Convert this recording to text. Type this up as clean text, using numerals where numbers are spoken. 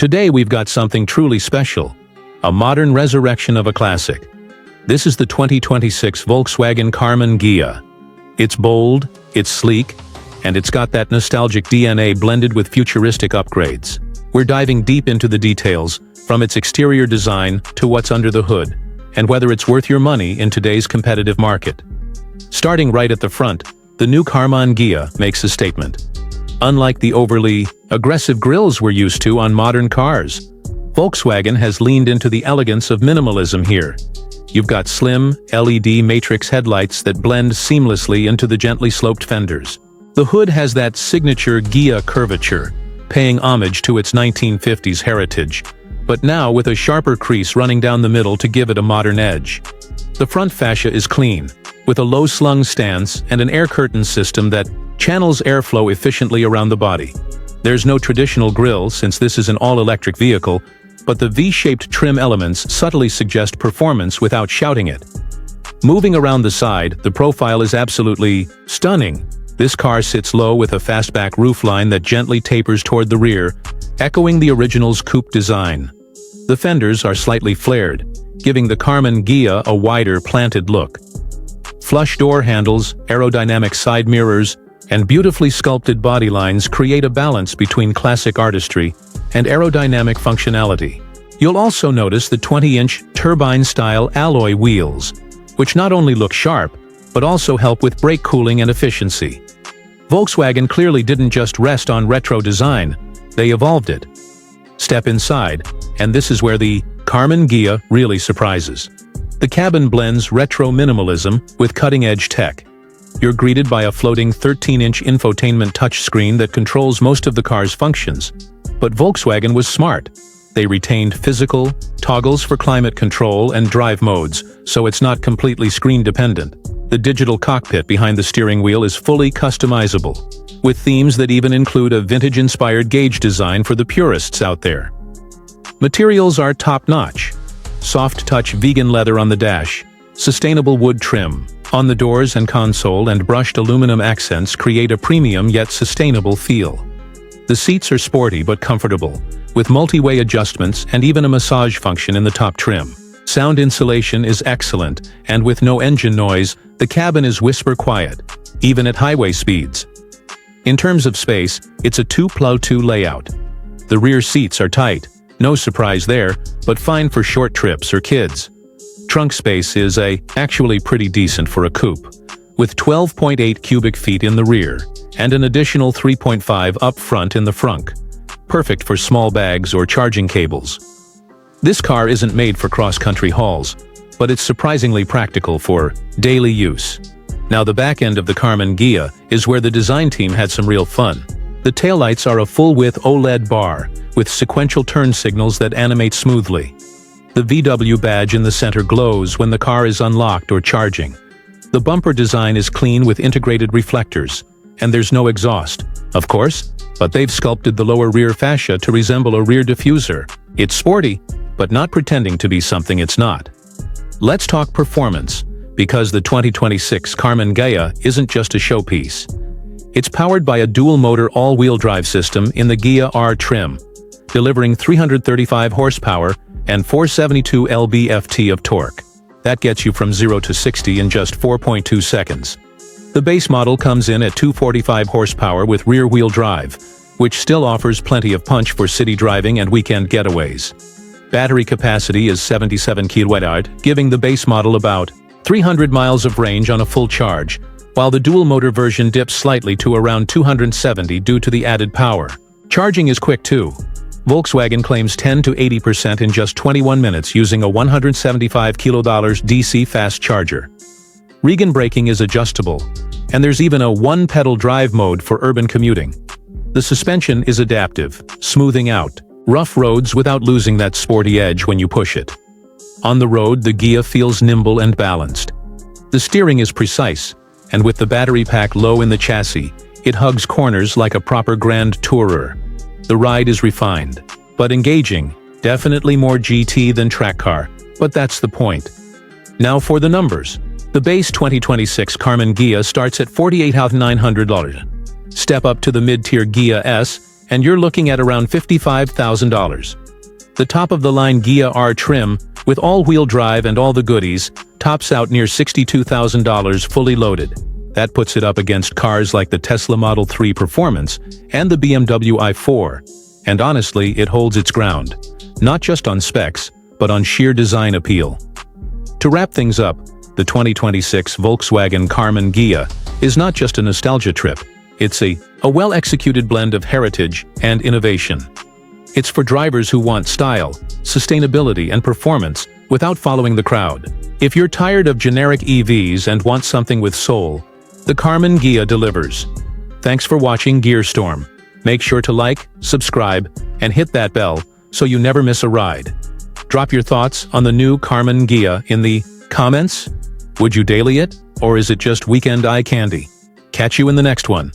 Today we've got something truly special, a modern resurrection of a classic. This is the 2026 Volkswagen Karmann Ghia. It's bold, it's sleek, and it's got that nostalgic DNA blended with futuristic upgrades. We're diving deep into the details, from its exterior design to what's under the hood, and whether it's worth your money in today's competitive market. Starting right at the front, the new Karmann Ghia makes a statement. Unlike the overly aggressive grilles we're used to on modern cars, Volkswagen has leaned into the elegance of minimalism here. You've got slim, LED matrix headlights that blend seamlessly into the gently sloped fenders. The hood has that signature Ghia curvature, paying homage to its 1950s heritage, but now with a sharper crease running down the middle to give it a modern edge. The front fascia is clean, with a low-slung stance and an air curtain system that channels airflow efficiently around the body. There's no traditional grille since this is an all-electric vehicle, but the V-shaped trim elements subtly suggest performance without shouting it. Moving around the side, the profile is absolutely stunning. This car sits low with a fastback roofline that gently tapers toward the rear, echoing the original's coupe design. The fenders are slightly flared, giving the Karmann Ghia a wider, planted look. Flush door handles, aerodynamic side mirrors, and beautifully sculpted body lines create a balance between classic artistry and aerodynamic functionality. You'll also notice the 20-inch turbine-style alloy wheels, which not only look sharp, but also help with brake cooling and efficiency. Volkswagen clearly didn't just rest on retro design, they evolved it. Step inside, and this is where the Karmann Ghia really surprises. The cabin blends retro minimalism with cutting-edge tech. You're greeted by a floating 13-inch infotainment touchscreen that controls most of the car's functions. But Volkswagen was smart. They retained physical toggles for climate control and drive modes, so it's not completely screen-dependent. The digital cockpit behind the steering wheel is fully customizable, with themes that even include a vintage-inspired gauge design for the purists out there. Materials are top-notch. Soft-touch vegan leather on the dash, sustainable wood trim on the doors and console, and brushed aluminum accents create a premium yet sustainable feel. The seats are sporty but comfortable, with multi-way adjustments and even a massage function in the top trim. Sound insulation is excellent, and with no engine noise, the cabin is whisper quiet, even at highway speeds. In terms of space, it's a 2+2 layout. The rear seats are tight, no surprise there, but fine for short trips or kids. Trunk space is actually pretty decent for a coupe, with 12.8 cubic feet in the rear, and an additional 3.5 up front in the frunk. Perfect for small bags or charging cables. This car isn't made for cross-country hauls, but it's surprisingly practical for daily use. Now the back end of the Karmann Ghia is where the design team had some real fun. The taillights are a full-width OLED bar, with sequential turn signals that animate smoothly. The VW badge in the center glows when the car is unlocked or charging. The bumper design is clean with integrated reflectors, and there's no exhaust, of course, but they've sculpted the lower rear fascia to resemble a rear diffuser. It's sporty, but not pretending to be something it's not. Let's talk performance, because the 2026 Karmann Ghia isn't just a showpiece. It's powered by a dual-motor all-wheel drive system in the Ghia R trim, delivering 335 horsepower and 472 lb-ft of torque. That gets you from 0 to 60 in just 4.2 seconds. The base model comes in at 245 horsepower with rear-wheel drive, which still offers plenty of punch for city driving and weekend getaways. Battery capacity is 77 kWh, giving the base model about 300 miles of range on a full charge, while the dual-motor version dips slightly to around 270 due to the added power. Charging is quick too. Volkswagen claims 10 to 80% in just 21 minutes using a $175 DC fast charger. Regan braking is adjustable, and there's even a one-pedal drive mode for urban commuting. The suspension is adaptive, smoothing out rough roads without losing that sporty edge when you push it. On the road, the Ghia feels nimble and balanced. The steering is precise, and with the battery pack low in the chassis, it hugs corners like a proper grand tourer. The ride is refined, but engaging, definitely more GT than track car, but that's the point. Now for the numbers. The base 2026 Karmann Ghia starts at $48,900. Step up to the mid-tier Ghia S, and you're looking at around $55,000. The top-of-the-line Ghia R trim, with all-wheel drive and all the goodies, tops out near $62,000 fully loaded. That puts it up against cars like the Tesla Model 3 Performance and the BMW i4. And honestly, it holds its ground, not just on specs, but on sheer design appeal. To wrap things up, the 2026 Volkswagen Karmann Ghia is not just a nostalgia trip, it's a well-executed blend of heritage and innovation. It's for drivers who want style, sustainability, and performance without following the crowd. If you're tired of generic EVs and want something with soul, the Karmann Ghia delivers. Thanks for watching Gearstorm. Make sure to like, subscribe, and hit that bell so you never miss a ride. Drop your thoughts on the new Karmann Ghia in the comments. Would you daily it, or is it just weekend eye candy? Catch you in the next one.